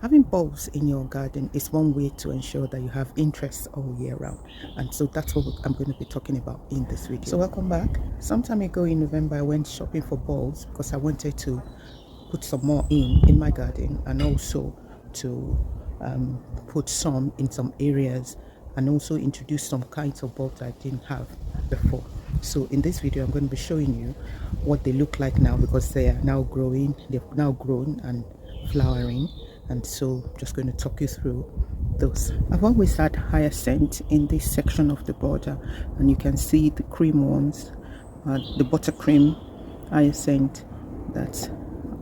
Having bulbs in your garden is one way to ensure that you have interest all year round, and so that's what I'm going to be talking about in this video. So welcome back. Some time ago in November, I went shopping for bulbs because I wanted to put some more in my garden, and also to put some in some areas, and also introduce some kinds of bulbs I didn't have before. So in this video, I'm going to be showing you what they look like now, because they are now growing. They've now grown and flowering, and so I'm just going to talk you through those. I've always had hyacinth in this section of the border, and you can see the cream ones, the buttercream hyacinth that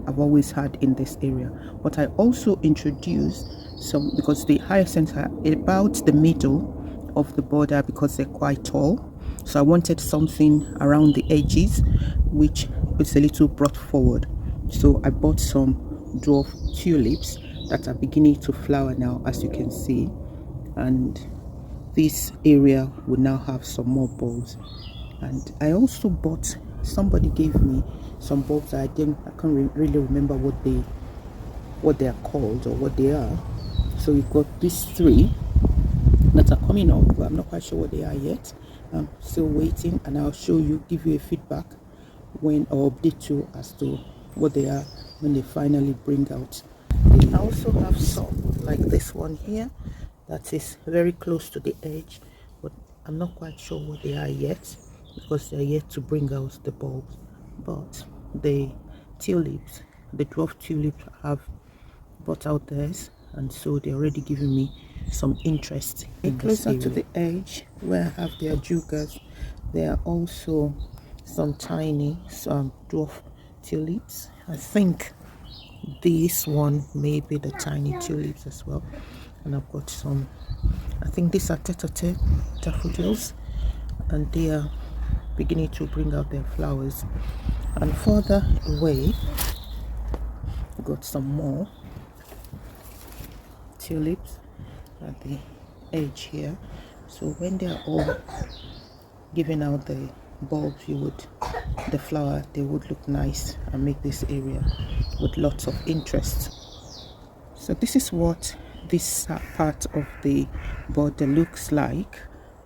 I've always had in this area. But I also introduced some, because the hyacinths are about the middle of the border because they're quite tall. So I wanted something around the edges which is a little brought forward. So I bought some dwarf tulips that are beginning to flower now, as you can see, and this area will now have some more bulbs. And I also bought, somebody gave me some bulbs that I can't really remember what they are called or what they are. So we've got these three that are coming up, but I'm not quite sure what they are yet. I'm still waiting, and I'll show you, give you a feedback when, or update you as to what they are when they finally bring out. I also have some like this one here that is very close to the edge, but I'm not quite sure what they are yet because they're yet to bring out the bulbs. But the tulips, the dwarf tulips, have brought out theirs, and so they're already giving me some interest in closer to the edge where I have their jugas. There are also some dwarf tulips. I think this one may be the tiny tulips as well. And I've got some, I think these are tete daffodils, and they are beginning to bring out their flowers. And further away, I've got some more tulips at the edge here. So when they are all giving out the bulbs, the flower, they would look nice and make this area with lots of interest. So this is what this part of the border looks like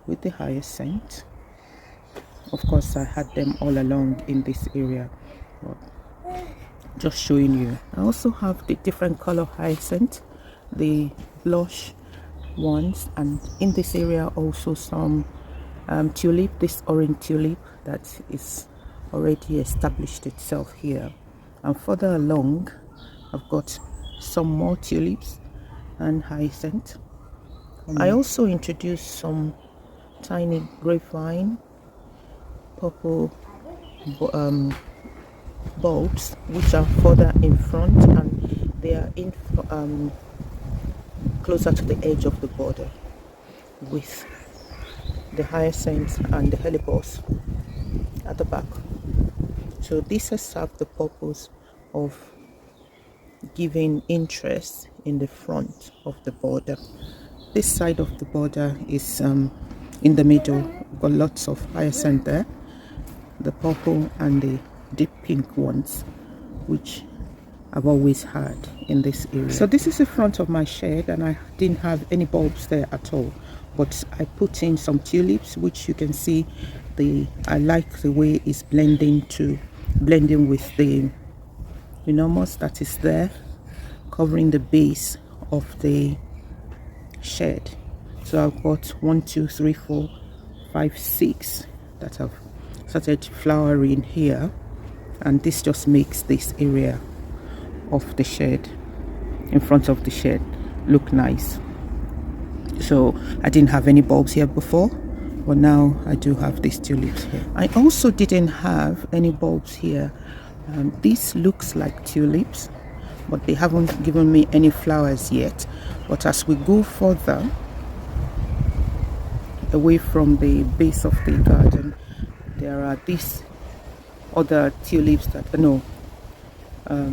with the hyacinth. Of course, I had them all along in this area, but just showing you. I also have the different color hyacinth, the blush ones, and in this area also some tulip, this orange tulip that is already established itself here. And further along, I've got some more tulips and hyacinth. I also introduced some tiny grapevine purple bulbs, which are further in front, and they are in closer to the edge of the border, with the hyacinths and the helibos at the back. So this has served the purpose of giving interest in the front of the border. This side of the border is in the middle. We've got lots of hyacinth there, the purple and the deep pink ones, which I've always had in this area. So this is the front of my shed, and I didn't have any bulbs there at all, but I put in some tulips, which you can see I like the way it's blending with the enormous that is there covering the base of the shed. So I've got 1, 2, 3, 4, 5, 6 that have started flowering here, and this just makes this area of the shed, in front of the shed, look nice. So I didn't have any bulbs here before, but now I do have these tulips here. I also didn't have any bulbs here. This looks like tulips, but they haven't given me any flowers yet. But as we go further away from the base of the garden, there are these other tulips that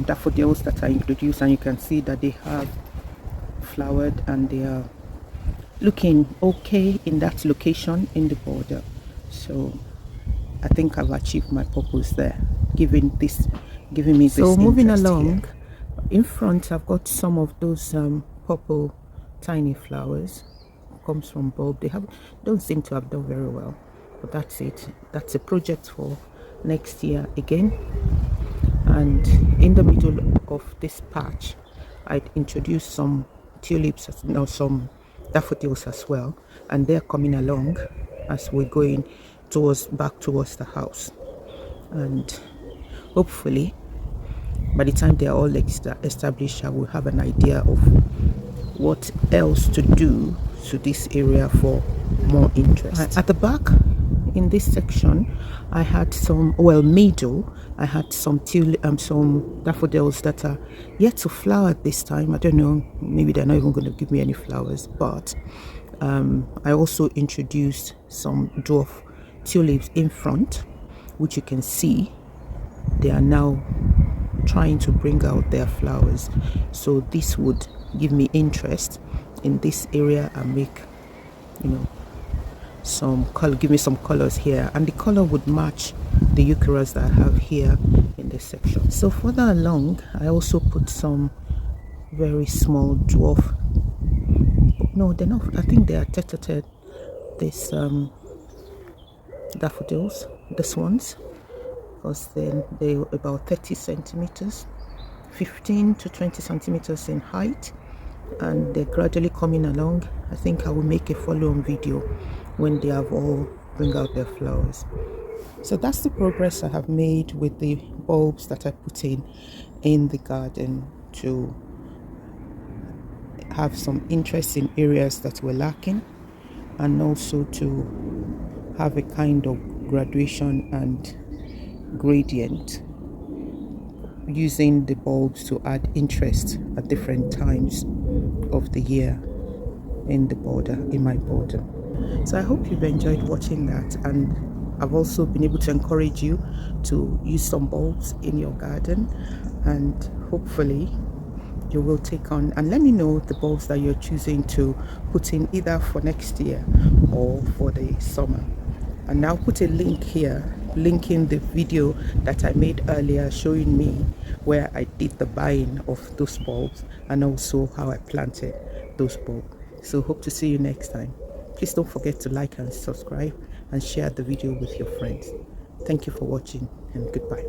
daffodils that I introduced, and you can see that they have flowered and they are looking okay in that location in the border. So I think I've achieved my purpose there, giving me this. So moving along, In front I've got some of those purple tiny flowers. Comes from bulb. They don't seem to have done very well, but that's it. That's a project for next year again. And in the middle of this patch I'd introduced some tulips, no, some daffodils as well, and they're coming along as we're going back towards the house. And hopefully by the time they're all established, I will have an idea of what else to do to this area for more interest. At the back in this section I had some, well, middle, I had some daffodils that are yet to flower this time. I don't know, maybe they're not even going to give me any flowers, but I also introduced some dwarf tulips in front, which you can see they are now trying to bring out their flowers. So this would give me interest in this area and make, you know, some color, give me some colors here, and the color would match the eucharis that I have here in this section. So further along I also put some very small dwarf, no, they're not, I think they are tete-a-tete, this daffodils, this ones, because then they're about 30 centimeters, 15 to 20 centimeters in height, and they're gradually coming along. I think I will make a follow-on video when they have all bring out their flowers. So that's the progress I have made with the bulbs that I put in the garden to have some interest in areas that were lacking, and also to have a kind of graduation and gradient, using the bulbs to add interest at different times of the year in my border. So I hope you've enjoyed watching that, and I've also been able to encourage you to use some bulbs in your garden, and hopefully you will take on, and let me know the bulbs that you're choosing to put in either for next year or for the summer. And I'll put a link here linking the video that I made earlier showing me where I did the buying of those bulbs and also how I planted those bulbs. So hope to see you next time. Please don't forget to like and subscribe and share the video with your friends. Thank you for watching, and goodbye.